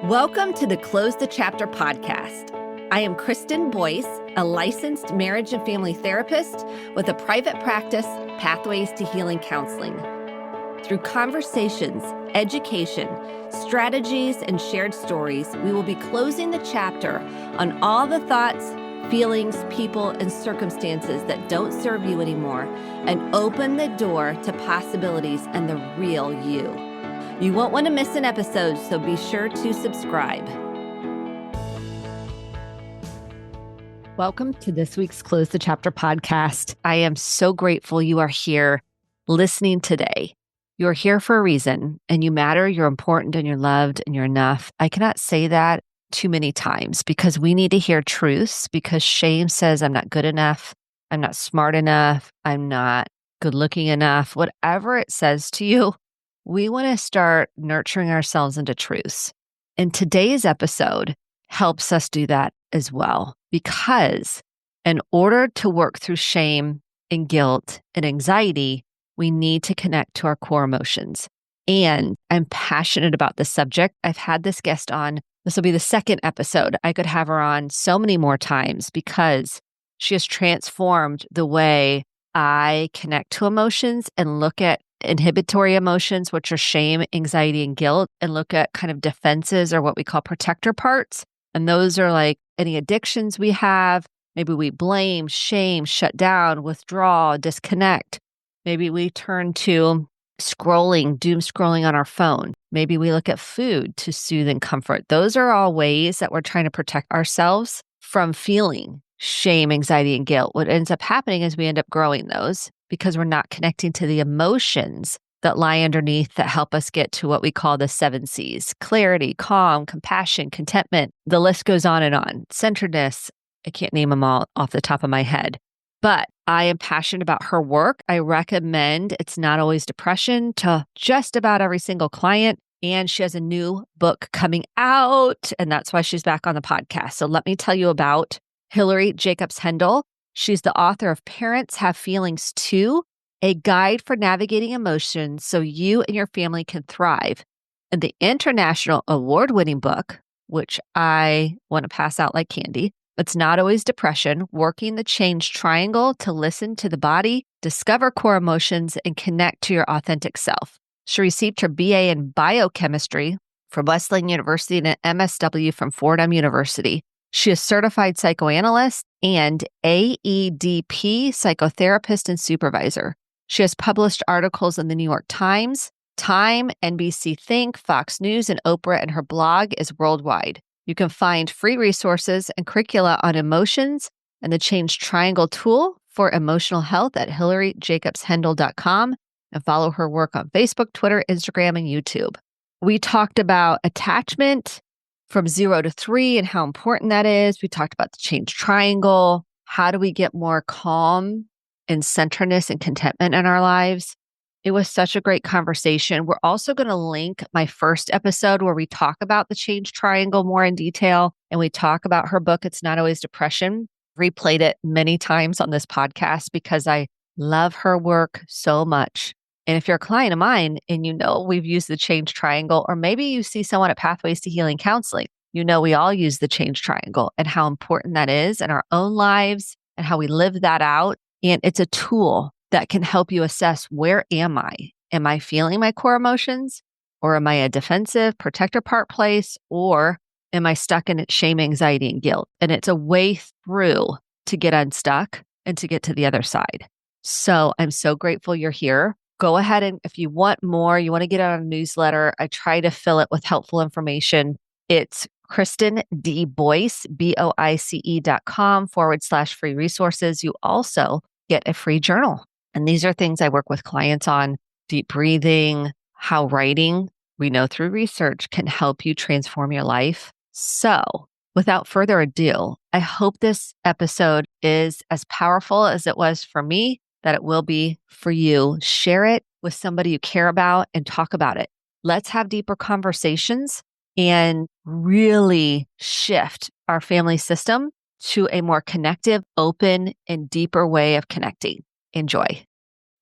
Welcome to the Close the Chapter podcast. I am Kristen Boyce, a licensed marriage and family therapist with a private practice, Pathways to Healing Counseling. Through conversations, education, strategies, and shared stories, we will be closing the chapter on all the thoughts, feelings, people, and circumstances that don't serve you anymore and open the door to possibilities and the real you. You won't want to miss an episode, so be sure to subscribe. Welcome to this week's Close the Chapter podcast. I am so grateful you are here listening today. You're here for a reason, and you matter, you're important, and you're loved, and you're enough. I cannot say that too many times because we need to hear truths, because shame says I'm not good enough, I'm not smart enough, I'm not good looking enough. Whatever it says to you, we want to start nurturing ourselves into truths. And today's episode helps us do that as well, because in order to work through shame and guilt and anxiety, we need to connect to our core emotions. And I'm passionate about this subject. I've had this guest on. This will be the second episode. I could have her on so many more times because she has transformed the way I connect to emotions and look at inhibitory emotions, which are shame, anxiety, and guilt, and look at kind of defenses or what we call protector parts. And those are like any addictions we have. Maybe we blame, shame, shut down, withdraw, disconnect. Maybe we turn to scrolling, doom scrolling on our phone. Maybe we look at food to soothe and comfort. Those are all ways that we're trying to protect ourselves from feeling shame, anxiety, and guilt. What ends up happening is we end up growing those because we're not connecting to the emotions that lie underneath that help us get to what we call the 7 C's: clarity, calm, compassion, contentment. The list goes on and on. Centeredness. I can't name them all off the top of my head, but I am passionate about her work. I recommend It's Not Always Depression to just about every single client. And she has a new book coming out, and that's why she's back on the podcast. So let me tell you about Hilary Jacobs Hendel. She's the author of Parents Have Feelings Too, a guide for navigating emotions so you and your family can thrive. And the international award-winning book, which I want to pass out like candy, It's Not Always Depression, Working the Change Triangle to Listen to the Body, Discover Core Emotions, and Connect to Your Authentic Self. She received her BA in Biochemistry from Wesleyan University and an MSW from Fordham University. She is certified psychoanalyst and AEDP psychotherapist and supervisor. She has published articles in the New York Times, Time, NBC Think, Fox News, and Oprah, and her blog is worldwide. You can find free resources and curricula on emotions and the Change Triangle tool for emotional health at hilaryjacobshendel.com, and follow her work on Facebook, Twitter, Instagram, and YouTube. We talked about attachment from 0 to 3 and how important that is. We talked about the Change Triangle. How do we get more calm and centeredness and contentment in our lives? It was such a great conversation. We're also going to link my first episode where we talk about the Change Triangle more in detail, and we talk about her book, It's Not Always Depression. Replayed it many times on this podcast because I love her work so much. And if you're a client of mine and you know we've used the Change Triangle, or maybe you see someone at Pathways to Healing Counseling, you know we all use the Change Triangle and how important that is in our own lives and how we live that out. And it's a tool that can help you assess, where am I? Am I feeling my core emotions? Or am I a defensive protector part place? Or am I stuck in shame, anxiety, and guilt? And it's a way through to get unstuck and to get to the other side. So I'm so grateful you're here. Go ahead, and if you want more, you want to get on a newsletter, I try to fill it with helpful information. It's Kristen D. Boyce, BOICE.com/free resources. You also get a free journal. And these are things I work with clients on: deep breathing, how writing, we know through research, can help you transform your life. So without further ado, I hope this episode is as powerful as it was for me, that it will be for you. Share it with somebody you care about and talk about it. Let's have deeper conversations and really shift our family system to a more connective, open, and deeper way of connecting. Enjoy.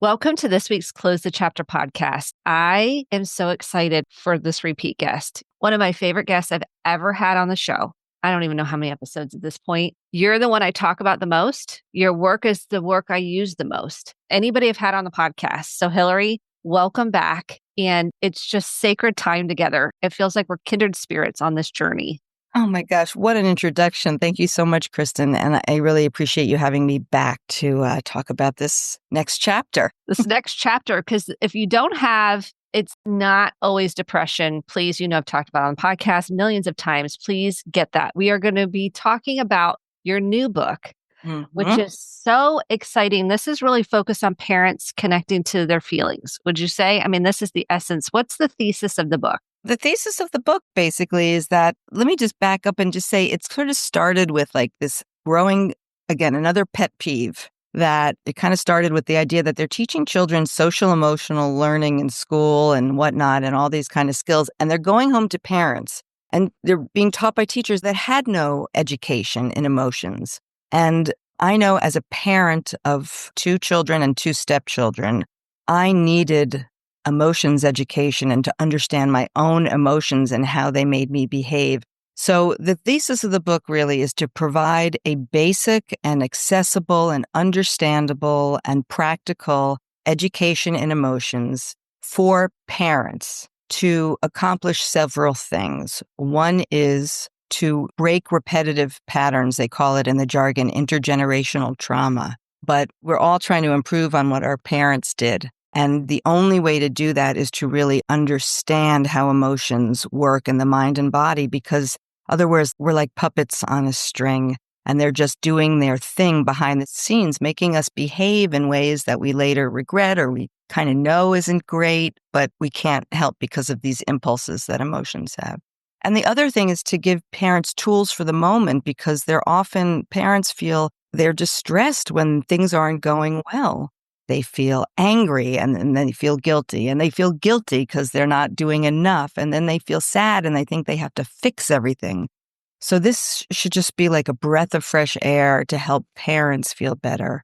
Welcome to this week's Close the Chapter podcast. I am so excited for this repeat guest. one of my favorite guests I've ever had on the show. I don't even know how many episodes at this point. You're the one I talk about the most. Your work is the work I use the most. Anybody I've had on the podcast. So, Hilary, welcome back. And it's just sacred time together. It feels like we're kindred spirits on this journey. Oh my gosh, what an introduction. Thank you so much, Kristen. And I really appreciate you having me back to talk about this next chapter. This next chapter, because if you don't have, it's not always depression. Please, I've talked about it on the podcast millions of times. Please get that. We are going to be talking about your new book, which is so exciting. This is really focused on parents connecting to their feelings. Would you say? I mean, this is the essence. What's the thesis of the book? The thesis of the book basically is that, let me just back up and just say it sort of started with like this growing, again, another pet peeve, that it kind of started with the idea that they're teaching children social emotional learning in school and whatnot and all these kind of skills. And they're going home to parents and they're being taught by teachers that had no education in emotions. And I know as a parent of 2 children and 2 stepchildren, I needed emotions education and to understand my own emotions and how they made me behave. So the thesis of the book really is to provide a basic and accessible and understandable and practical education in emotions for parents to accomplish several things. One is to break repetitive patterns. They call it in the jargon intergenerational trauma. But we're all trying to improve on what our parents did. And the only way to do that is to really understand how emotions work in the mind and body, because otherwise we're like puppets on a string and they're just doing their thing behind the scenes, making us behave in ways that we later regret or we kind of know isn't great, but we can't help because of these impulses that emotions have. And the other thing is to give parents tools for the moment, because parents feel they're distressed when things aren't going well. They feel angry and then they feel guilty, and they feel guilty because they're not doing enough. And then they feel sad and they think they have to fix everything. So this should just be like a breath of fresh air to help parents feel better.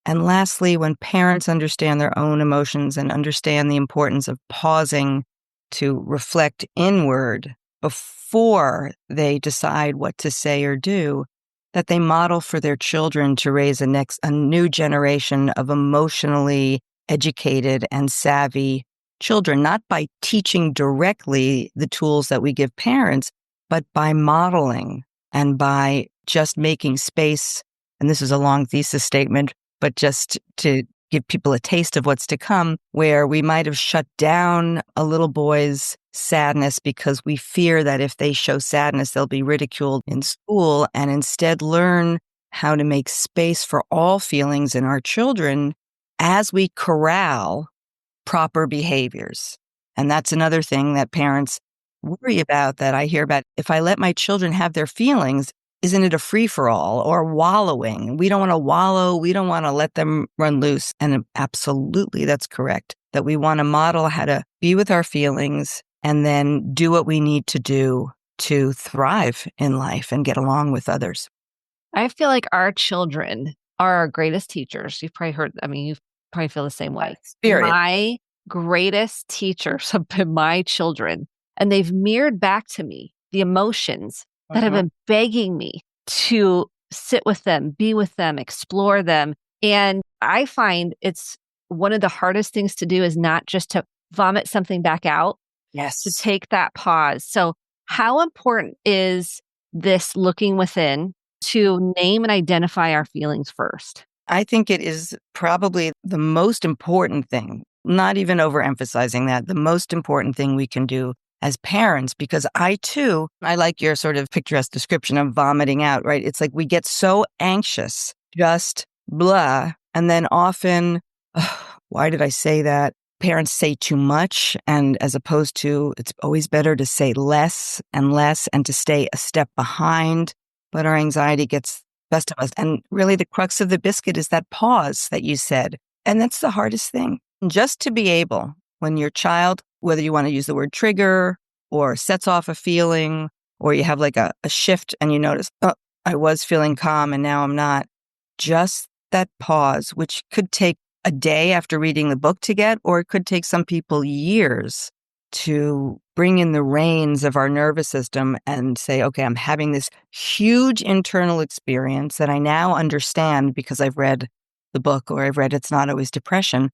And lastly, when parents understand their own emotions and understand the importance of pausing to reflect inward before they decide what to say or do, that they model for their children to raise a new generation of emotionally educated and savvy children, not by teaching directly the tools that we give parents, but by modeling and by just making space. And this is a long thesis statement, but just to give people a taste of what's to come, where we might have shut down a little boy's sadness because we fear that if they show sadness, they'll be ridiculed in school, and instead learn how to make space for all feelings in our children as we corral proper behaviors. And that's another thing that parents worry about, that I hear about. If I let my children have their feelings, isn't it a free-for-all or wallowing? We don't want to wallow. We don't want to let them run loose. And absolutely, that's correct, that we want to model how to be with our feelings and then do what we need to do to thrive in life and get along with others. I feel like our children are our greatest teachers. You probably feel the same way. Experience. My greatest teachers have been my children, and they've mirrored back to me the emotions that have been begging me to sit with them, be with them, explore them. And I find it's one of the hardest things to do is not just to vomit something back out, Yes. to take that pause. So how important is this looking within to name and identify our feelings first? I think it is probably the most important thing, not even overemphasizing that, the most important thing we can do as parents, because I like your sort of picturesque description of vomiting out, right? It's like we get so anxious, just blah. And then often, why did I say that? Parents say too much. And as opposed to, it's always better to say less and to stay a step behind. But our anxiety gets the best of us. And really the crux of the biscuit is that pause that you said. And that's the hardest thing. Just to be able, when your child, whether you want to use the word trigger or sets off a feeling, or you have like a shift and you notice, oh, I was feeling calm and now I'm not. Just that pause, which could take a day after reading the book to get, or it could take some people years to bring in the reins of our nervous system and say, okay, I'm having this huge internal experience that I now understand because I've read the book or I've read It's Not Always Depression.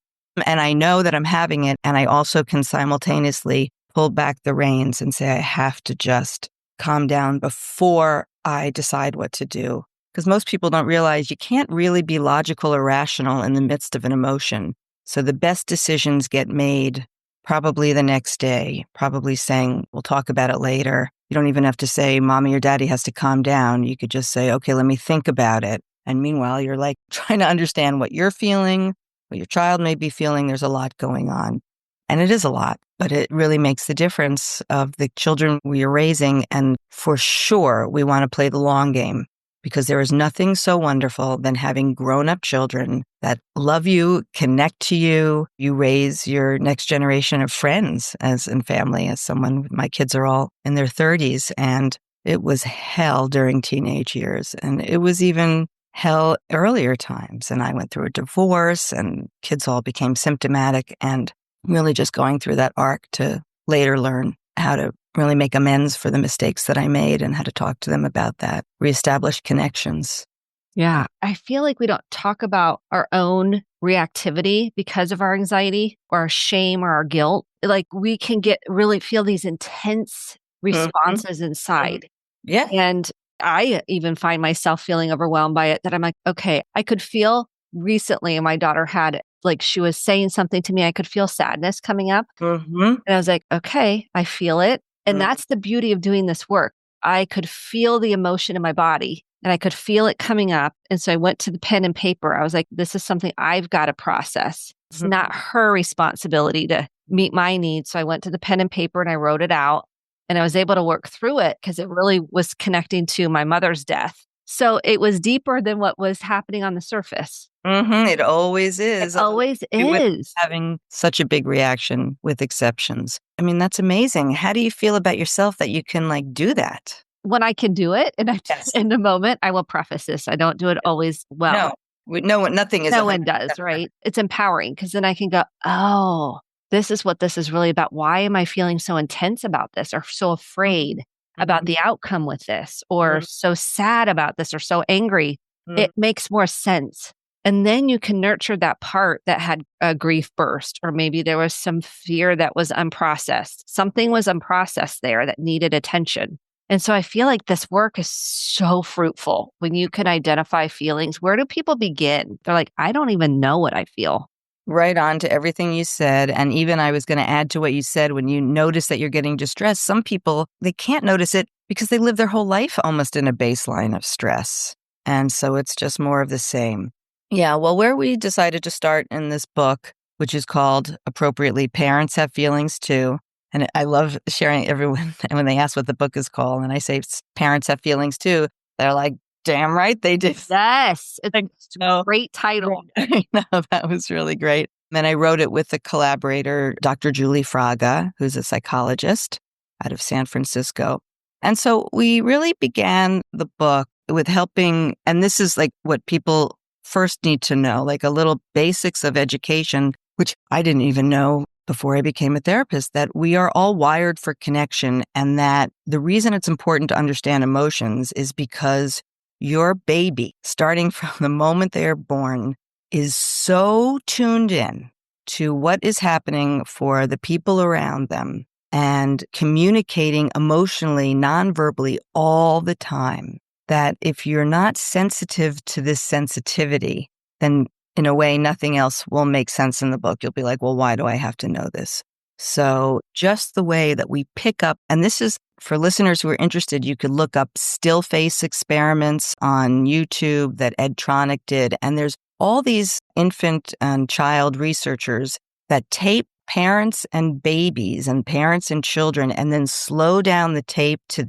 And I know that I'm having it. And I also can simultaneously pull back the reins and say, I have to just calm down before I decide what to do. Because most people don't realize you can't really be logical or rational in the midst of an emotion. So the best decisions get made probably the next day, probably saying, we'll talk about it later. You don't even have to say, mommy or daddy has to calm down. You could just say, okay, let me think about it. And meanwhile, you're like trying to understand what you're feeling, what your child may be feeling. There's a lot going on. And it is a lot, but it really makes the difference of the children we are raising. And for sure, we want to play the long game because there is nothing so wonderful than having grown-up children that love you, connect to you. You raise your next generation of friends as in family. As someone, my kids are all in their 30s, and it was hell during teenage years. And it was even hell earlier times. And I went through a divorce and kids all became symptomatic and really just going through that arc to later learn how to really make amends for the mistakes that I made and how to talk to them about that, reestablish connections. Yeah. I feel like we don't talk about our own reactivity because of our anxiety or our shame or our guilt. Like we can really feel these intense responses inside. Yeah. And I even find myself feeling overwhelmed by it that I'm like, okay, I could feel recently, my daughter had like she was saying something to me, I could feel sadness coming up. And I was like, okay, I feel it. And that's the beauty of doing this work. I could feel the emotion in my body and I could feel it coming up. And so I went to the pen and paper. I was like, this is something I've got to process. It's not her responsibility to meet my needs. So I went to the pen and paper and I wrote it out and I was able to work through it because it really was connecting to my mother's death. So it was deeper than what was happening on the surface. It always is. It always With is. having such a big reaction with exceptions. I mean, that's amazing. How do you feel about yourself that you can like do that? When I can do it, and Yes. in the moment, I will preface this. I don't do it always well. Nothing is. No one does, right? It's empowering because then I can go, oh, this is what this is really about. Why am I feeling so intense about this or so afraid about the outcome with this or so sad about this or so angry? It makes more sense. And then you can nurture that part that had a grief burst, or maybe there was some fear that was unprocessed. Something was unprocessed there that needed attention. And so I feel like this work is so fruitful when you can identify feelings. Where do people begin? They're like, I don't even know what I feel. Right on to everything you said. And even I was going to add to what you said when you notice that you're getting distressed. Some people, they can't notice it because they live their whole life almost in a baseline of stress. And so it's just more of the same. Yeah, well, where we decided to start in this book, which is called appropriately, Parents Have Feelings Too. And I love sharing everyone when they ask what the book is called. And I say, Parents Have Feelings Too. They're like, damn right they did. Yes, it's a great title. I know, that was really great. And I wrote it with a collaborator, Dr. Julie Fraga, who's a psychologist out of San Francisco. And so we really began the book with helping, and this is like what people first need to know, like a little basics of education, which I didn't even know before I became a therapist, that we are all wired for connection and that the reason it's important to understand emotions is because your baby, starting from the moment they are born, is so tuned in to what is happening for the people around them and communicating emotionally, non-verbally all the time, that if you're not sensitive to this sensitivity, then in a way, nothing else will make sense in the book. You'll be like, well, why do I have to know this? So just the way that we pick up, and this is for listeners who are interested, you could look up still face experiments on YouTube that Ed Tronick did. And there's all these infant and child researchers that tape parents and babies and parents and children and then slow down the tape to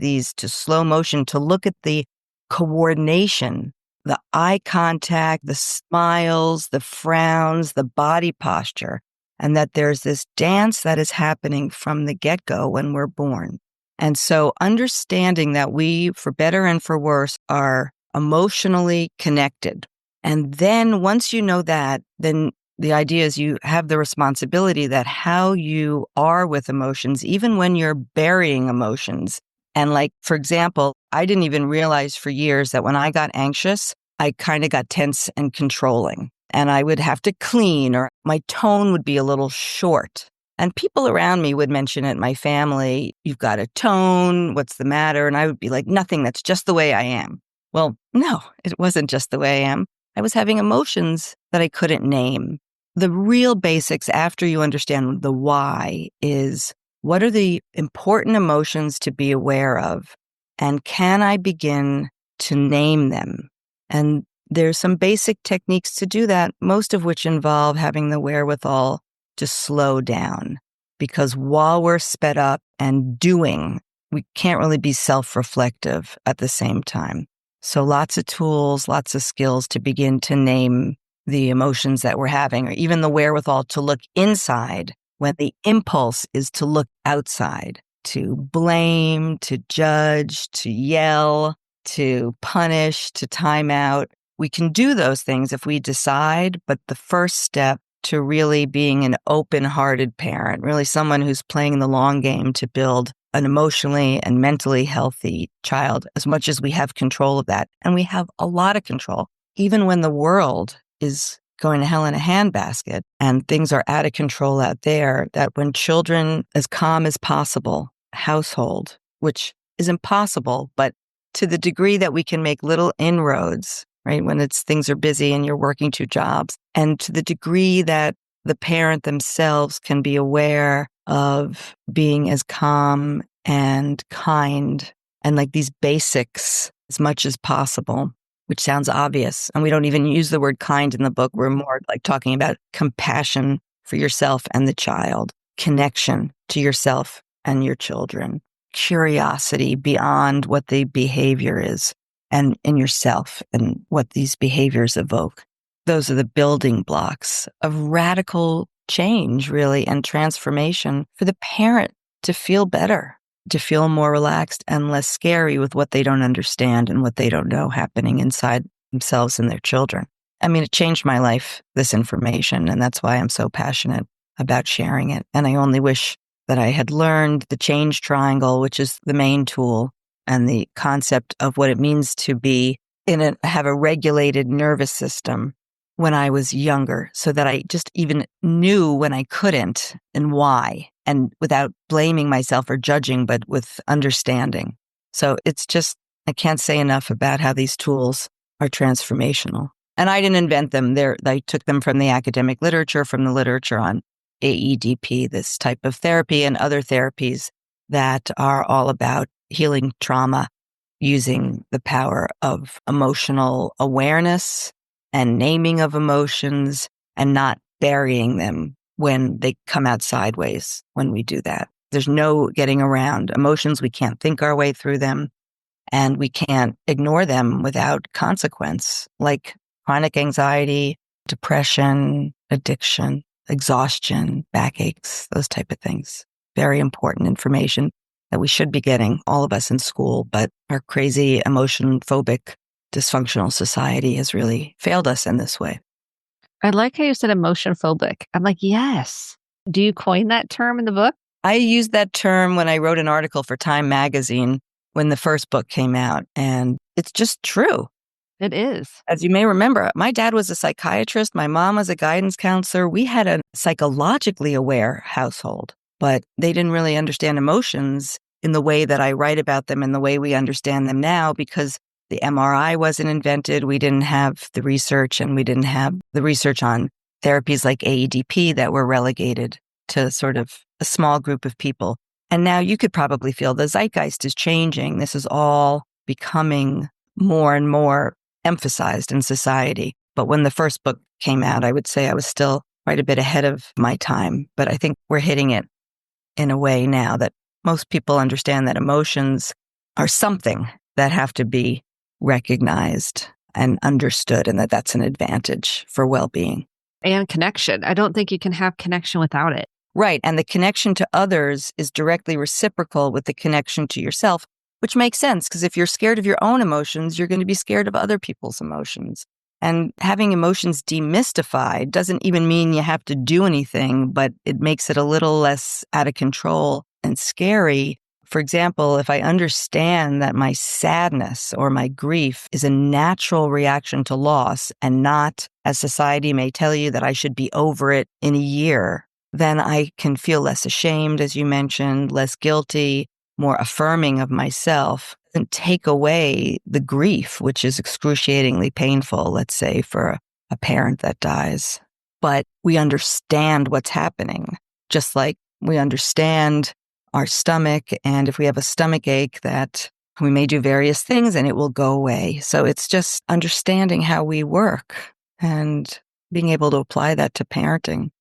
slow motion to look at the coordination, the eye contact, the smiles, the frowns, the body posture, and that there's this dance that is happening from the get-go when we're born. And so understanding that we, for better and for worse, are emotionally connected. And then once you know that, then the idea is you have the responsibility that how you are with emotions, even when you're burying emotions. And like, for example, I didn't even realize for years that when I got anxious, I kind of got tense and controlling, and I would have to clean, or my tone would be a little short. And people around me would mention it, my family, you've got a tone, what's the matter? And I would be like, nothing, that's just the way I am. Well, no, it wasn't just the way I am. I was having emotions that I couldn't name. The real basics, after you understand the why, is what are the important emotions to be aware of? And can I begin to name them? And there's some basic techniques to do that, most of which involve having the wherewithal to slow down. Because while we're sped up and doing, we can't really be self-reflective at the same time. So lots of tools, lots of skills to begin to name the emotions that we're having, or even the wherewithal to look inside when the impulse is to look outside, to blame, to judge, to yell, to punish, to time out. We can do those things if we decide, but the first step to really being an open-hearted parent, really someone who's playing the long game to build an emotionally and mentally healthy child, as much as we have control of that. And we have a lot of control, even when the world is going to hell in a handbasket and things are out of control out there, that when children, as calm as possible, household, which is impossible, but to the degree that we can make little inroads, right, when things are busy and you're working two jobs, and to the degree that the parent themselves can be aware of being as calm and kind and like these basics as much as possible, which sounds obvious. And we don't even use the word kind in the book. We're more like talking about compassion for yourself and the child, connection to yourself and your children, curiosity beyond what the behavior is and in yourself and what these behaviors evoke. Those are the building blocks of radical change, really, and transformation for the parent to feel better, to feel more relaxed and less scary with what they don't understand and what they don't know happening inside themselves and their children. I mean, it changed my life, this information, and that's why I'm so passionate about sharing it. And I only wish that I had learned the change triangle, which is the main tool, and the concept of what it means to be have a regulated nervous system when I was younger, so that I just even knew when I couldn't and why, and without blaming myself or judging, but with understanding. So it's just, I can't say enough about how these tools are transformational. And I didn't invent them. I took them from the academic literature, from the literature on AEDP, this type of therapy, and other therapies that are all about healing trauma using the power of emotional awareness and naming of emotions, and not burying them when they come out sideways when we do that. There's no getting around emotions. We can't think our way through them, and we can't ignore them without consequence, like chronic anxiety, depression, addiction, exhaustion, backaches, those type of things. Very important information that we should be getting, all of us in school, but our crazy emotion-phobic dysfunctional society has really failed us in this way. I like how you said emotion phobic. I'm like, yes. Do you coin that term in the book? I used that term when I wrote an article for Time magazine when the first book came out, and it's just true. It is. As you may remember, my dad was a psychiatrist. My mom was a guidance counselor. We had a psychologically aware household, but they didn't really understand emotions in the way that I write about them and the way we understand them now, because the MRI wasn't invented. We didn't have the research, and we didn't have the research on therapies like AEDP that were relegated to sort of a small group of people. And now you could probably feel the zeitgeist is changing. This is all becoming more and more emphasized in society. But when the first book came out, I would say I was still quite a bit ahead of my time. But I think we're hitting it in a way now that most people understand that emotions are something that have to be recognized and understood, and that that's an advantage for well-being. And connection. I don't think you can have connection without it. Right. And the connection to others is directly reciprocal with the connection to yourself, which makes sense, because if you're scared of your own emotions, you're going to be scared of other people's emotions. And having emotions demystified doesn't even mean you have to do anything, but it makes it a little less out of control and scary. For example, if I understand that my sadness or my grief is a natural reaction to loss and not, as society may tell you, that I should be over it in a year, then I can feel less ashamed, as you mentioned, less guilty, more affirming of myself, and take away the grief, which is excruciatingly painful, let's say, for a parent that dies. But we understand what's happening, just like we understand our stomach. And if we have a stomach ache, that we may do various things and it will go away. So it's just understanding how we work and being able to apply that to parenting.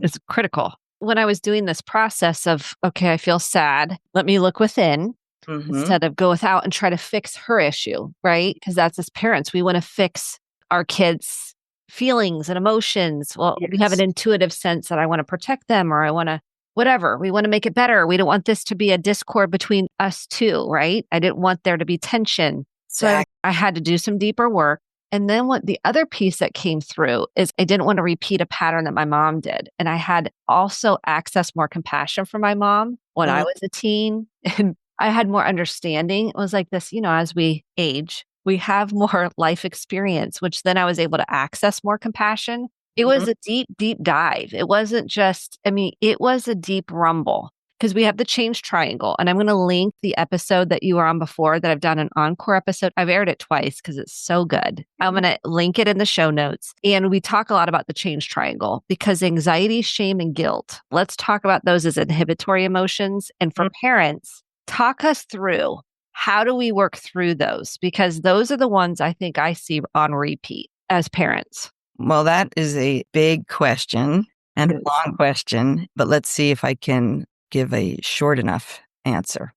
It's critical. When I was doing this process of, okay, I feel sad, let me look within instead of go without and try to fix her issue, right? Because that's as parents, we want to fix our kids' feelings and emotions. Well, we have an intuitive sense that I want to protect them or I want to, whatever, we want to make it better. We don't want this to be a discord between us two, right? I didn't want there to be tension. So I had to do some deeper work. And then what the other piece that came through is I didn't want to repeat a pattern that my mom did. And I had also accessed more compassion for my mom when I was a teen. And I had more understanding. It was like this, as we age, we have more life experience, which then I was able to access more compassion. It was a deep, deep dive. It wasn't just, it was a deep rumble. Because we have the change triangle. And I'm going to link the episode that you were on before that I've done an encore episode. I've aired it twice because it's so good. I'm going to link it in the show notes. And we talk a lot about the change triangle because anxiety, shame, and guilt. Let's talk about those as inhibitory emotions. And for parents, talk us through how do we work through those? Because those are the ones I think I see on repeat as parents. Well, that is a big question and a long question, but let's see if I can give a short enough answer.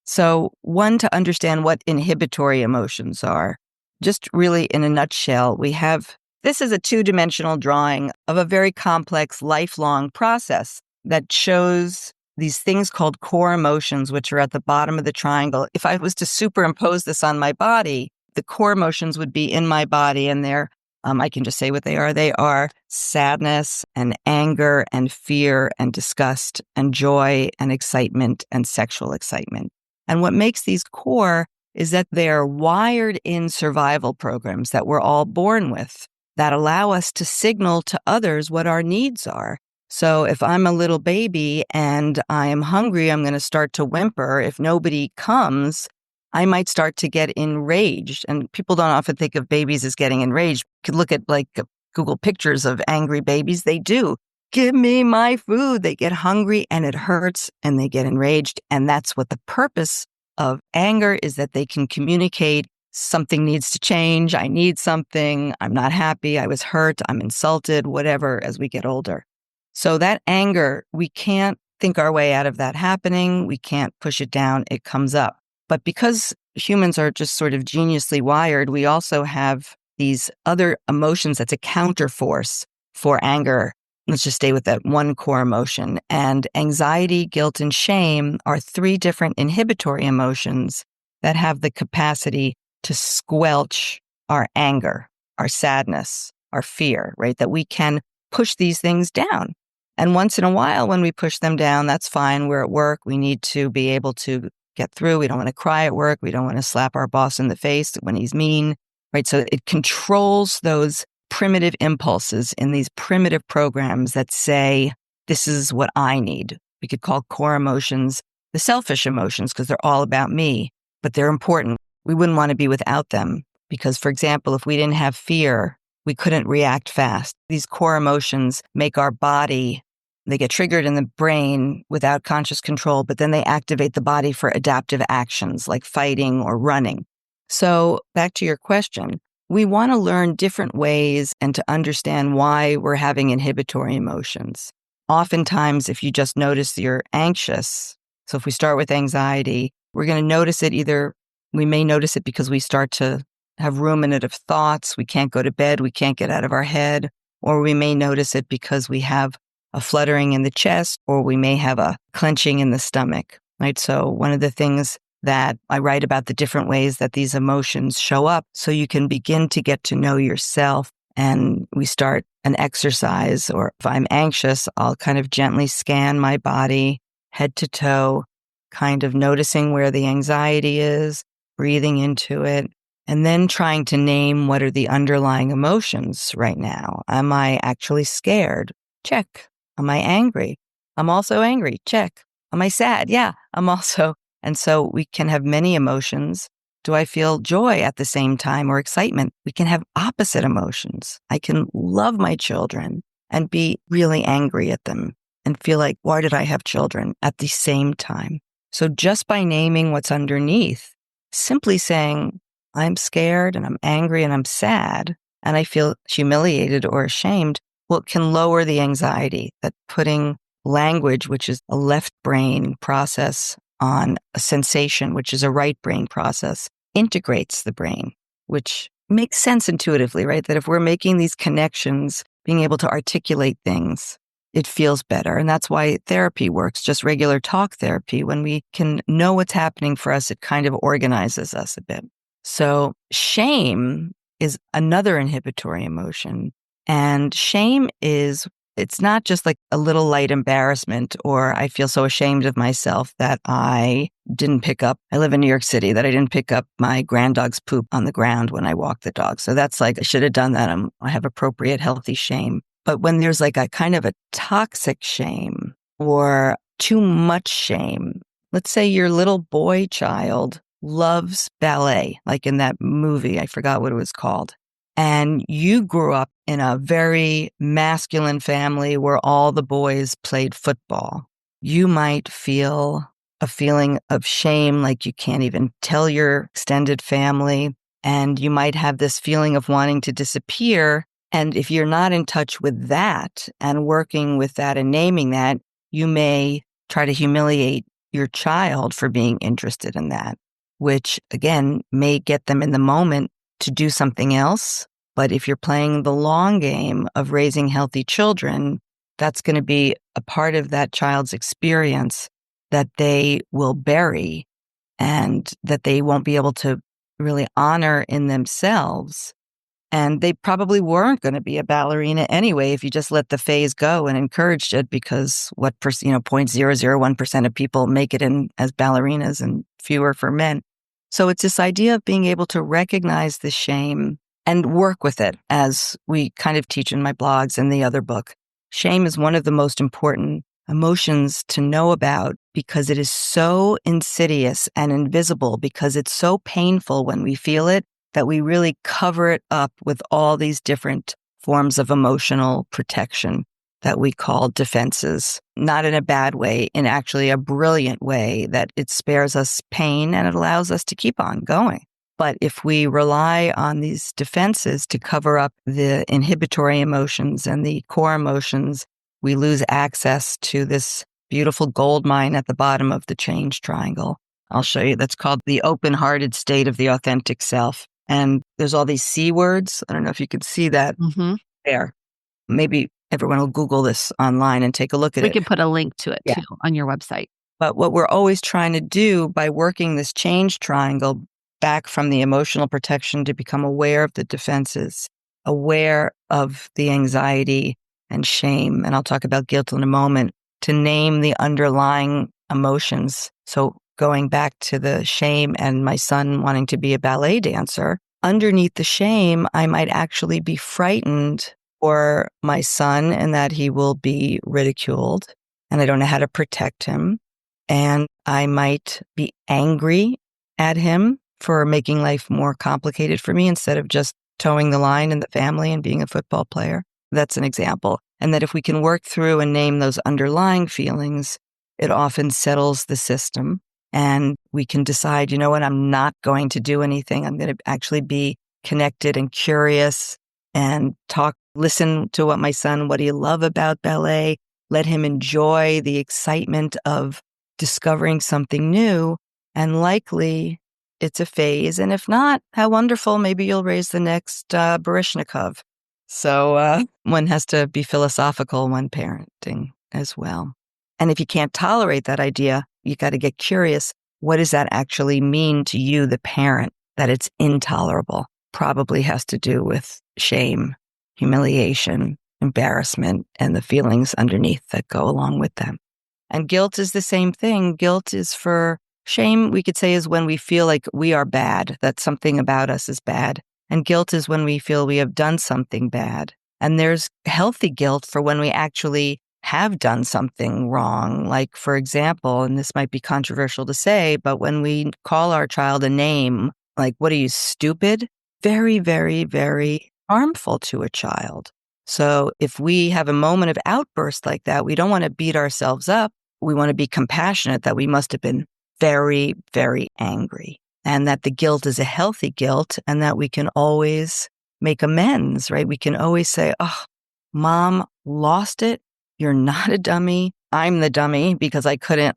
So, one, to understand what inhibitory emotions are. Just really in a nutshell, this is a two-dimensional drawing of a very complex lifelong process that shows these things called core emotions, which are at the bottom of the triangle. If I was to superimpose this on my body, the core emotions would be in my body and I can just say what they are. They are sadness and anger and fear and disgust and joy and excitement and sexual excitement. And what makes these core is that they are wired in survival programs that we're all born with that allow us to signal to others what our needs are. So if I'm a little baby and I am hungry, I'm going to start to whimper. If nobody comes, I might start to get enraged. And people don't often think of babies as getting enraged. You could look at Google pictures of angry babies. They do. Give me my food. They get hungry and it hurts and they get enraged. And that's what the purpose of anger is, that they can communicate something needs to change. I need something. I'm not happy. I was hurt. I'm insulted, whatever, as we get older. So that anger, we can't think our way out of that happening. We can't push it down. It comes up. But because humans are just sort of geniusly wired, we also have these other emotions that's a counterforce for anger. Let's just stay with that one core emotion. And anxiety, guilt, and shame are three different inhibitory emotions that have the capacity to squelch our anger, our sadness, our fear, right? That we can push these things down. And once in a while, when we push them down, that's fine. We're at work. We need to be able to get through. We don't want to cry at work. We don't want to slap our boss in the face when he's mean, right? So it controls those primitive impulses in these primitive programs that say, this is what I need. We could call core emotions the selfish emotions because they're all about me, but they're important. We wouldn't want to be without them because, for example, if we didn't have fear, we couldn't react fast. These core emotions make our body, they get triggered in the brain without conscious control, but then they activate the body for adaptive actions like fighting or running. So back to your question, we want to learn different ways and to understand why we're having inhibitory emotions. Oftentimes, if you just notice you're anxious, so if we start with anxiety, we're going to notice it we may notice it because we start to have ruminative thoughts. We can't go to bed. We can't get out of our head. Or we may notice it because we have a fluttering in the chest, or we may have a clenching in the stomach, right? So one of the things that I write about the different ways that these emotions show up so you can begin to get to know yourself. And we start an exercise, or if I'm anxious, I'll kind of gently scan my body head to toe, kind of noticing where the anxiety is, breathing into it, and then trying to name what are the underlying emotions right now. Am I actually scared? Check. Am I angry? I'm also angry. Check. Am I sad? Yeah, I'm also. And so we can have many emotions. Do I feel joy at the same time or excitement? We can have opposite emotions. I can love my children and be really angry at them and feel like, why did I have children at the same time? So just by naming what's underneath, simply saying, I'm scared and I'm angry and I'm sad and I feel humiliated or ashamed, well, it can lower the anxiety. That putting language, which is a left brain process, on a sensation, which is a right brain process, integrates the brain, which makes sense intuitively, right? That if we're making these connections, being able to articulate things, it feels better. And that's why therapy works, just regular talk therapy. When we can know what's happening for us, it kind of organizes us a bit. So shame is another inhibitory emotion. And shame is, it's not just like a little light embarrassment, or I feel so ashamed of myself that I live in New York City, that I didn't pick up my granddog's poop on the ground when I walk the dog. So that's like, I should have done that. I have appropriate, healthy shame. But when there's like a kind of a toxic shame or too much shame, let's say your little boy child loves ballet, like in that movie, I forgot what it was called. And you grew up in a very masculine family where all the boys played football. You might feel a feeling of shame, like you can't even tell your extended family. And you might have this feeling of wanting to disappear. And if you're not in touch with that and working with that and naming that, you may try to humiliate your child for being interested in that, which again may get them in the moment to do something else. But if you're playing the long game of raising healthy children, that's going to be a part of that child's experience that they will bury and that they won't be able to really honor in themselves. And they probably weren't going to be a ballerina anyway if you just let the phase go and encouraged it, because 0.001% of people make it in as ballerinas and fewer for men. So it's this idea of being able to recognize the shame and work with it, as we kind of teach in my blogs and the other book. Shame is one of the most important emotions to know about because it is so insidious and invisible, because it's so painful when we feel it, that we really cover it up with all these different forms of emotional protection that we call defenses, not in a bad way, in actually a brilliant way, that it spares us pain and it allows us to keep on going. But if we rely on these defenses to cover up the inhibitory emotions and the core emotions, we lose access to this beautiful gold mine at the bottom of the change triangle. I'll show you. That's called the open-hearted state of the authentic self. And there's all these C words. I don't know if you could see that there. Maybe everyone will Google this online and take a look at it. We can put a link to it too on your website. But what we're always trying to do by working this change triangle back from the emotional protection to become aware of the defenses, aware of the anxiety and shame, and I'll talk about guilt in a moment, to name the underlying emotions. So going back to the shame and my son wanting to be a ballet dancer, underneath the shame, I might actually be frightened for my son and that he will be ridiculed and I don't know how to protect him. And I might be angry at him for making life more complicated for me instead of just towing the line in the family and being a football player. That's an example. And that if we can work through and name those underlying feelings, it often settles the system. And we can decide, you know what, I'm not going to do anything. I'm going to actually be connected and curious and listen to what my son, what do you love about ballet? Let him enjoy the excitement of discovering something new. And likely it's a phase. And if not, how wonderful. Maybe you'll raise the next Baryshnikov. So one has to be philosophical when parenting as well. And if you can't tolerate that idea, you got to get curious. what does that actually mean to you, the parent, that it's intolerable? Probably has to do with shame, humiliation, embarrassment, and the feelings underneath that go along with them. And guilt is the same thing. Guilt is for shame, we could say, is when we feel like we are bad, that something about us is bad. And guilt is when we feel we have done something bad. And there's healthy guilt for when we actually have done something wrong. Like, for example, and this might be controversial to say, but when we call our child a name, like, what are you, stupid? Very, very, very harmful to a child. So if we have a moment of outburst like that, we don't want to beat ourselves up. We want to be compassionate that we must have been very, very angry, and that the guilt is a healthy guilt, and that we can always make amends, right? We can always say, oh, mom lost it. You're not a dummy. I'm the dummy because I couldn't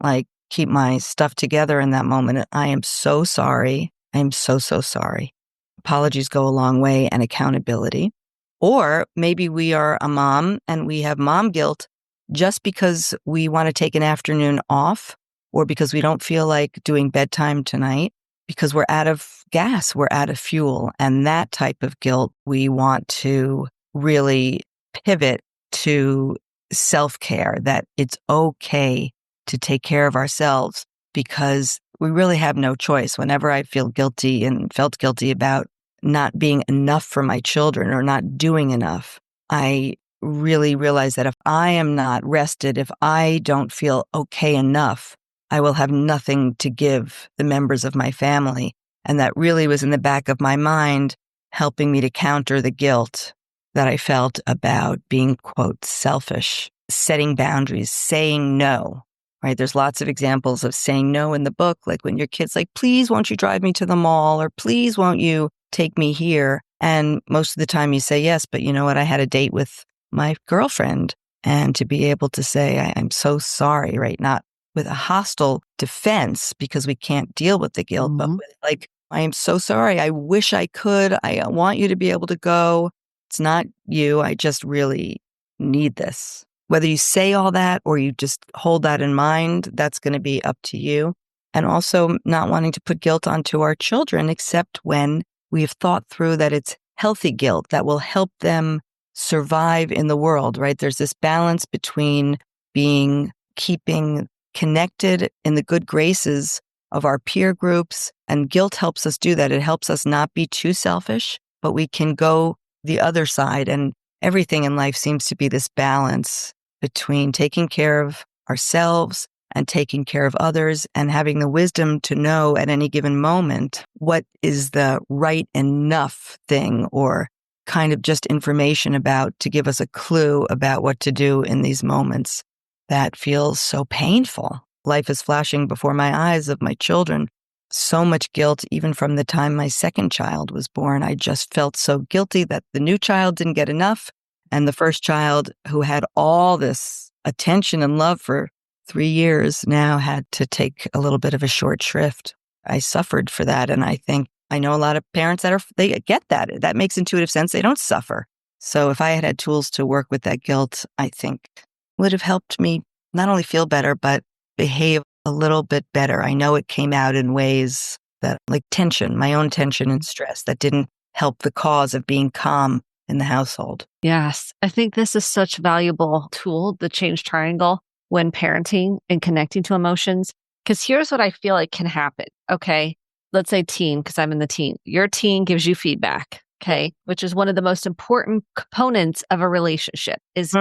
keep my stuff together in that moment. I am so sorry. I'm so, so sorry. Apologies go a long way, and accountability. Or maybe we are a mom and we have mom guilt just because we want to take an afternoon off, or because we don't feel like doing bedtime tonight, because we're out of gas, we're out of fuel. And that type of guilt, we want to really pivot to self-care, that it's okay to take care of ourselves because we really have no choice. Whenever I feel guilty and felt guilty about not being enough for my children or not doing enough, I really realize that if I am not rested, if I don't feel okay enough, I will have nothing to give the members of my family. And that really was in the back of my mind, helping me to counter the guilt that I felt about being, quote, selfish, setting boundaries, saying no, right? There's lots of examples of saying no in the book, like when your kid's like, please, won't you drive me to the mall? Or please, won't you take me here? And most of the time you say yes, but you know what? I had a date with my girlfriend, and to be able to say, I'm so sorry, right? Not with a hostile defense because we can't deal with the guilt, but with I am so sorry. I wish I could. I want you to be able to go. It's not you. I just really need this. Whether you say all that or you just hold that in mind, that's going to be up to you. And also not wanting to put guilt onto our children, except when we've thought through that it's healthy guilt that will help them survive in the world, right? There's this balance between keeping connected in the good graces of our peer groups, and guilt helps us do that. It helps us not be too selfish, but we can go the other side. And everything in life seems to be this balance between taking care of ourselves and taking care of others, and having the wisdom to know at any given moment what is the right enough thing, or kind of just information about to give us a clue about what to do in these moments that feels so painful. Life is flashing before my eyes of my children. So much guilt, even from the time my second child was born. I just felt so guilty that the new child didn't get enough, and the first child, who had all this attention and love for 3 years, now had to take a little bit of a short shrift. I suffered for that, and I know a lot of parents they get that. That makes intuitive sense. They don't suffer. So if I had had tools to work with that guilt, I think would have helped me not only feel better, but behave a little bit better. I know it came out in ways that, like tension, my own tension and stress, that didn't help the cause of being calm in the household. Yes. I think this is such a valuable tool, the change triangle, when parenting and connecting to emotions. Because here's what I feel like can happen. Okay. Let's say teen, because I'm in the teen. Your teen gives you feedback. Okay. Which is one of the most important components of a relationship is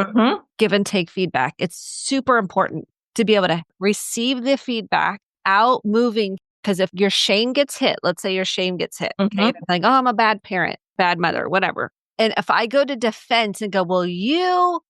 give and take feedback. It's super important to be able to receive the feedback out moving. Because if your shame gets hit, let's say your shame gets hit. Okay. It's like, oh, I'm a bad parent, bad mother, whatever. And if I go to defense and go, well,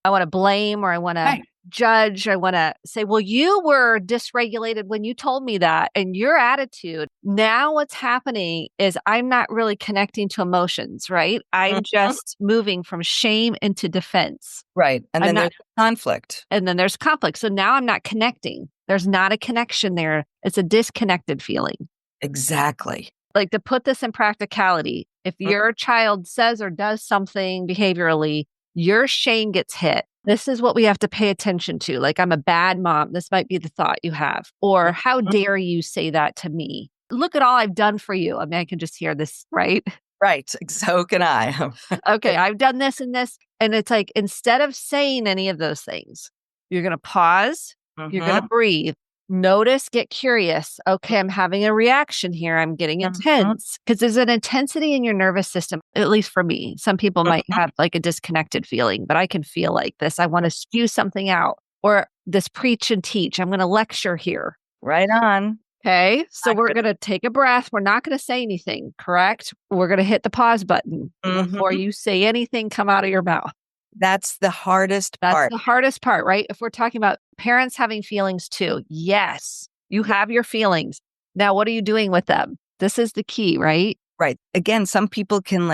I want to blame, or I want to judge, I want to say, well, you were dysregulated when you told me that, and your attitude. Now what's happening is I'm not really connecting to emotions, right? I'm just moving from shame into defense. Right. And then there's conflict. And then there's conflict. So now I'm not connecting. There's not a connection there. It's a disconnected feeling. Exactly. Like, to put this in practicality, if your child says or does something behaviorally your shame gets hit. This is what we have to pay attention to. Like, I'm a bad mom. This might be the thought you have. Or, how dare you say that to me? Look at all I've done for you. I mean, I can just hear this, right? Right. So can I. Okay, I've done this and this. And it's like, instead of saying any of those things, you're going to pause, you're going to breathe, notice, get curious. Okay, I'm having a reaction here. I'm getting intense because there's an intensity in your nervous system, at least for me. Some people might have like a disconnected feeling, but I can feel like this. I want to spew something out, or this preach and teach. I'm going to lecture here. Right on. Okay, so we're going to take a breath. We're not going to say anything, correct? We're going to hit the pause button before you say anything come out of your mouth. That's the hardest That's part. the hardest part, right? If we're talking about parents having feelings too, yes, you have your feelings. Now, what are you doing with them? This is the key, right? Right. Again, some people can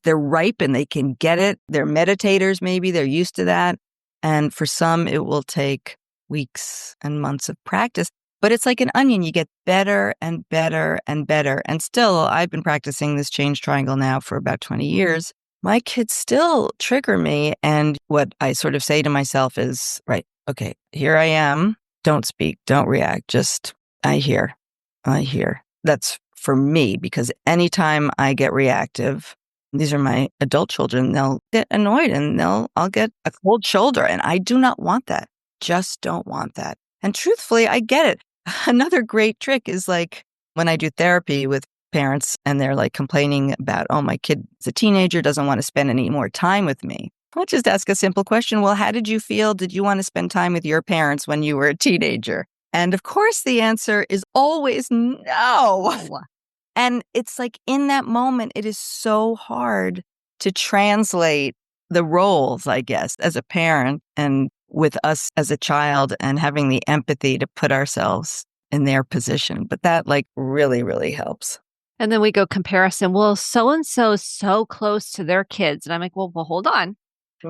they're ripe and they can get it. They're meditators, maybe they're used to that. And for some, it will take weeks and months of practice. But it's like an onion. You get better and better and better. And still, I've been practicing this change triangle now for about 20 years. My kids still trigger me. And what I sort of say to myself is, right, okay, here I am. Don't speak, don't react. Just, I hear. That's for me, because anytime I get reactive, these are my adult children, they'll get annoyed and I'll get a cold shoulder. And I do not want that. Just don't want that. And truthfully, I get it. Another great trick is like when I do therapy with parents and they're like complaining about, oh, my kid is a teenager, doesn't want to spend any more time with me. I'll just ask a simple question. Well, how did you feel? Did you want to spend time with your parents when you were a teenager? And of course, the answer is always no. And it's like in that moment, it is so hard to translate the roles, I guess, as a parent and with us as a child, and having the empathy to put ourselves in their position. But that like really, really helps. And then we go comparison. Well, so-and-so is so close to their kids. And I'm like, well, hold on.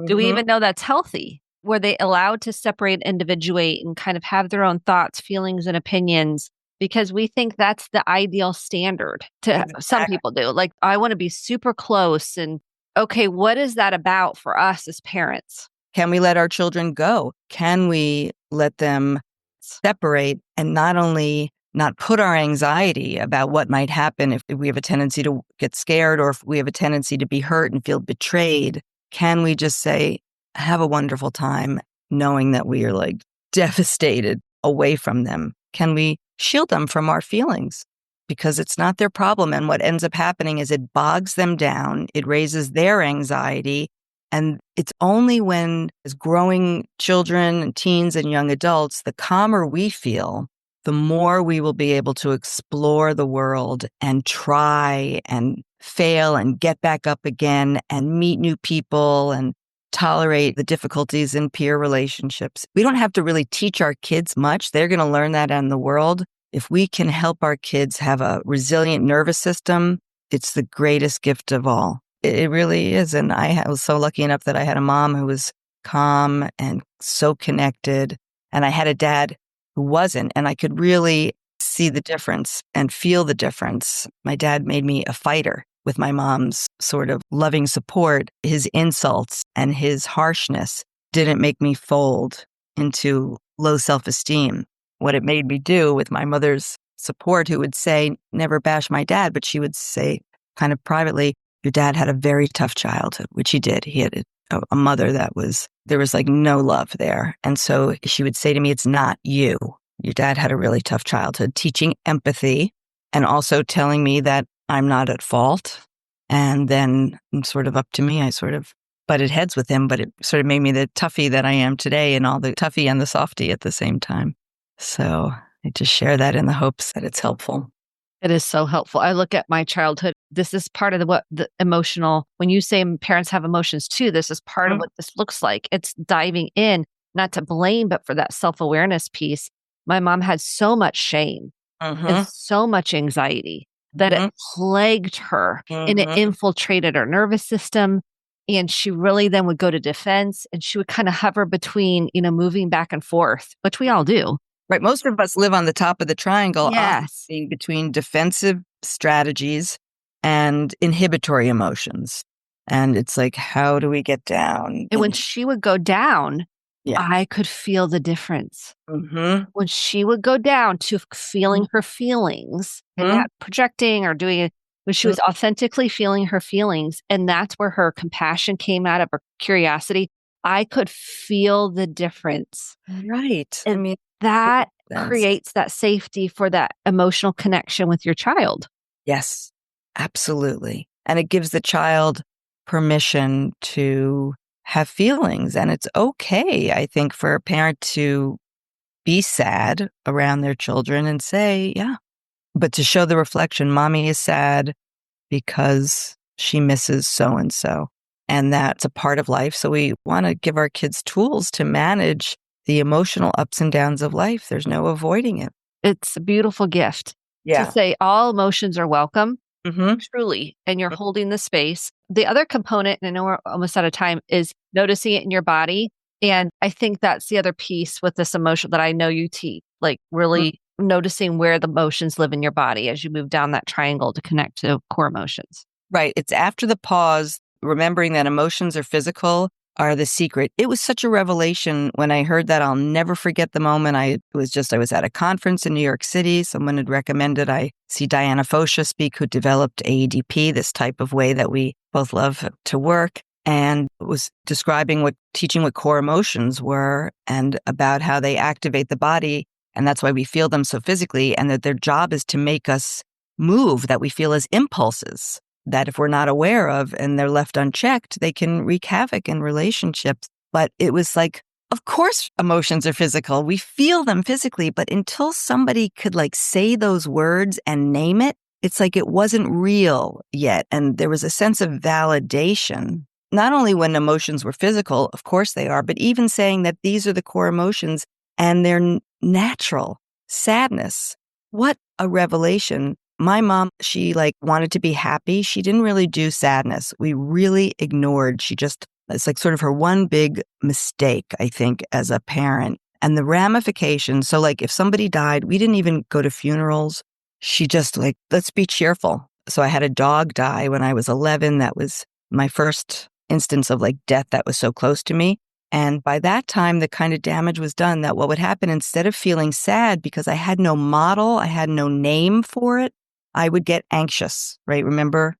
Do we even know that's healthy? Were they allowed to separate, individuate, and kind of have their own thoughts, feelings, and opinions? Because we think that's the ideal standard to some people do. Like, I want to be super close. And okay, what is that about for us as parents? Can we let our children go? Can we let them separate and not only not put our anxiety about what might happen if we have a tendency to get scared or if we have a tendency to be hurt and feel betrayed? Can we just say, have a wonderful time knowing that we are like devastated away from them? Can we shield them from our feelings? Because it's not their problem. And what ends up happening is it bogs them down. It raises their anxiety. And it's only when, as growing children and teens and young adults, the calmer we feel, the more we will be able to explore the world and try and fail and get back up again and meet new people and tolerate the difficulties in peer relationships. We don't have to really teach our kids much. They're going to learn that out in the world. If we can help our kids have a resilient nervous system, it's the greatest gift of all. It really is. And I was so lucky enough that I had a mom who was calm and so connected. And I had a dad who wasn't. And I could really see the difference and feel the difference. My dad made me a fighter with my mom's sort of loving support. His insults and his harshness didn't make me fold into low self-esteem. What it made me do with my mother's support, who would say, never bash my dad, but she would say kind of privately, your dad had a very tough childhood, which he did. He had a mother there was like no love there. And so she would say to me, it's not you. Your dad had a really tough childhood, teaching empathy and also telling me that I'm not at fault. And then sort of up to me, I sort of butted heads with him, but it sort of made me the toughie that I am today, and all the toughie and the softie at the same time. So I just share that in the hopes that it's helpful. It is so helpful. I look at my childhood. This is part of the emotional, when you say parents have emotions too, this is part of what this looks like. It's diving in, not to blame, but for that self-awareness piece. My mom had so much shame and so much anxiety that it plagued her and it infiltrated her nervous system. And she really then would go to defense, and she would kind of hover between, moving back and forth, which we all do. Right. Most of us live on the top of the triangle, Yes. between defensive strategies and inhibitory emotions. And it's like, how do we get down? And when she would go down, Yeah. I could feel the difference. Mm-hmm. When she would go down to feeling her feelings and Mm-hmm. not projecting or doing it, when she was authentically feeling her feelings, and that's where her compassion came out of, her curiosity, I could feel the difference. Right. I And mean, that sense. creates that safety for that emotional connection with your child. Yes, absolutely. And it gives the child permission to have feelings. And it's okay, I think, for a parent to be sad around their children and say, yeah, but to show the reflection, mommy is sad because she misses so and so. And that's a part of life. So we want to give our kids tools to manage the emotional ups and downs of life. There's no avoiding it. It's a beautiful gift to Yeah. say all emotions are welcome, Mm-hmm. truly, and you're holding the space. The other component, and I know we're almost out of time, is noticing it in your body. And I think that's the other piece with this emotion that I know you teach, like really noticing where the emotions live in your body as you move down that triangle to connect to core emotions. Right. It's after the pause, remembering that emotions are physical are the secret. It was such a revelation when I heard that. I'll never forget the moment. I was at a conference in New York City. Someone had recommended I see Diana Fosha speak, who developed AEDP, this type of way that we both love to work, and was describing teaching what core emotions were and about how they activate the body. And that's why we feel them so physically, and that their job is to make us move, that we feel as impulses that if we're not aware of and they're left unchecked, they can wreak havoc in relationships. But it was like, of course, emotions are physical. We feel them physically, but until somebody could like say those words and name it, it's like it wasn't real yet. And there was a sense of validation, not only when emotions were physical, of course they are, but even saying that these are the core emotions and they're natural. Sadness. What a revelation. My mom, she like wanted to be happy. She didn't really do sadness. We really ignored. It's like sort of her one big mistake, I think, as a parent. And the ramifications. So like if somebody died, we didn't even go to funerals. She just like, let's be cheerful. So I had a dog die when I was 11. That was my first instance of like death that was so close to me. And by that time, the kind of damage was done that what would happen, instead of feeling sad because I had no model, I had no name for it, I would get anxious, right? Remember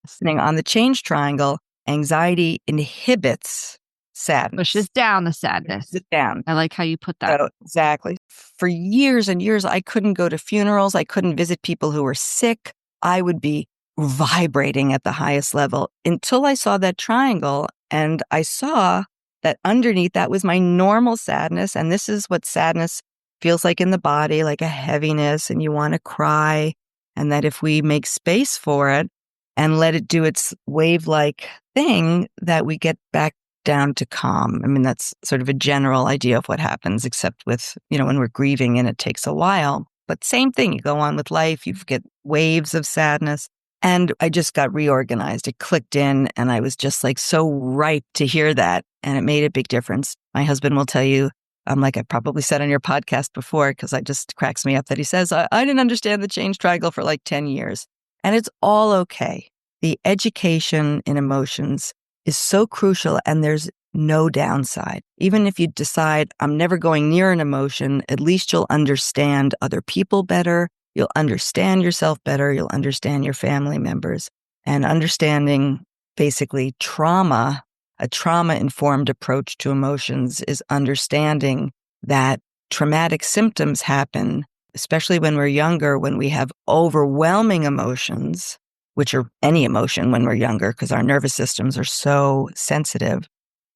sitting on the change triangle, anxiety inhibits Pushes sadness. down the sadness. Sit down. I like how you put that. So, exactly. For years and years, I couldn't go to funerals. I couldn't visit people who were sick. I would be vibrating at the highest level until I saw that triangle, and I saw that underneath that was my normal sadness. And this is what sadness feels like in the body, like a heaviness, and you want to cry. And that if we make space for it and let it do its wave-like thing, that we get back down to calm. I mean, that's sort of a general idea of what happens, except with, when we're grieving and it takes a while. But same thing, you go on with life, you get waves of sadness. And I just got reorganized. It clicked in, and I was just like so ripe to hear that. And it made a big difference. My husband will tell you, like I probably said on your podcast before, because it just cracks me up that he says, I didn't understand the change triangle for like 10 years. And it's all okay. The education in emotions is so crucial, and there's no downside. Even if you decide I'm never going near an emotion, at least you'll understand other people better. You'll understand yourself better. You'll understand your family members. And understanding basically trauma, a trauma-informed approach to emotions, is understanding that traumatic symptoms happen, especially when we're younger, when we have overwhelming emotions, which are any emotion when we're younger, because our nervous systems are so sensitive.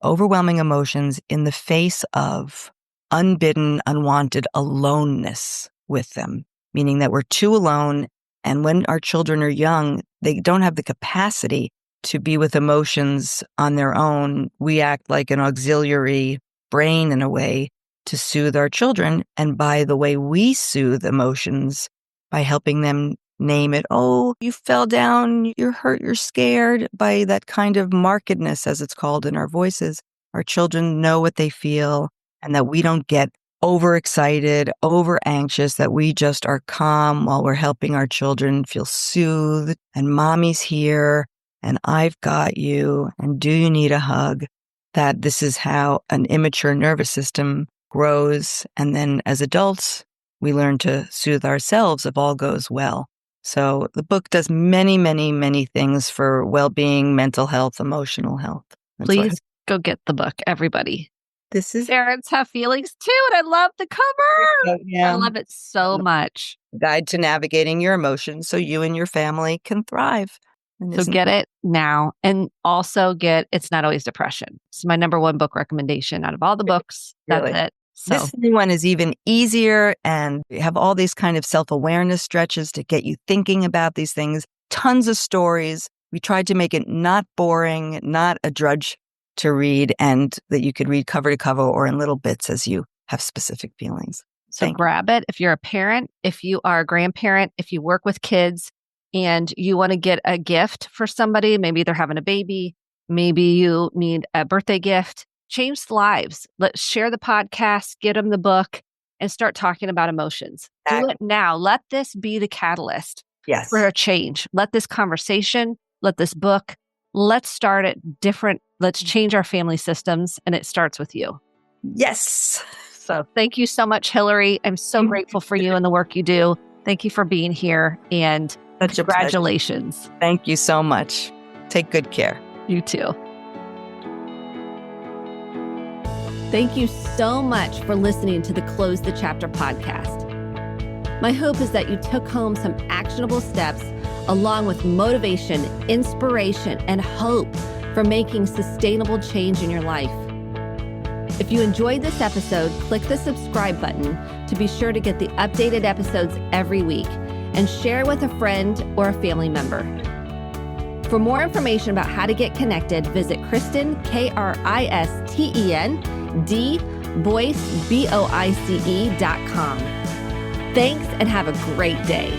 Overwhelming emotions in the face of unbidden, unwanted aloneness with them, meaning that we're too alone. And when our children are young, they don't have the capacity to be with emotions on their own. We act like an auxiliary brain in a way to soothe our children. And by the way we soothe emotions, by helping them name it, oh, you fell down, you're hurt, you're scared, by that kind of markedness, as it's called in our voices, our children know what they feel, and that we don't get overexcited, over anxious, that we just are calm while we're helping our children feel soothed, and mommy's here, and I've got you, and do you need a hug? That this is how an immature nervous system grows. And then as adults, we learn to soothe ourselves if all goes well. So the book does many, many, many things for well-being, mental health, emotional health. Please go get the book, everybody. This is Parents have feelings too, and I love the cover. yeah. I love it so much. Guide to navigating your emotions so you and your family can thrive. So get it now. And also get It's Not Always Depression. It's my number one book recommendation out of all the books. Really? That's it. So This new one is even easier, and you have all these kind of self-awareness stretches to get you thinking about these things. Tons of stories. We tried to make it not boring, not a drudge to read, and that you could read cover to cover or in little bits as you have specific feelings. So grab it if you're a parent, if you are a grandparent, if you work with kids and you want to get a gift for somebody, maybe they're having a baby, maybe you need a birthday gift, change lives. Let's share the podcast, get them the book, and start talking about emotions. Do it now. Let this be the catalyst for a change. Let this conversation, let this book, let's start it different. Let's change our family systems, and it starts with you. Yes. So thank you so much, Hilary. I'm so grateful for you and the work you do. Thank you for being here, and congratulations. Thank you so much. Take good care. You too. Thank you so much for listening to the Close the Chapter podcast. My hope is that you took home some actionable steps along with motivation, inspiration, and hope for making sustainable change in your life. If you enjoyed this episode, click the subscribe button to be sure to get the updated episodes every week, and share with a friend or a family member. For more information about how to get connected, visit Kristen, Kristen, Boyce, Boice.com. Thanks, and have a great day.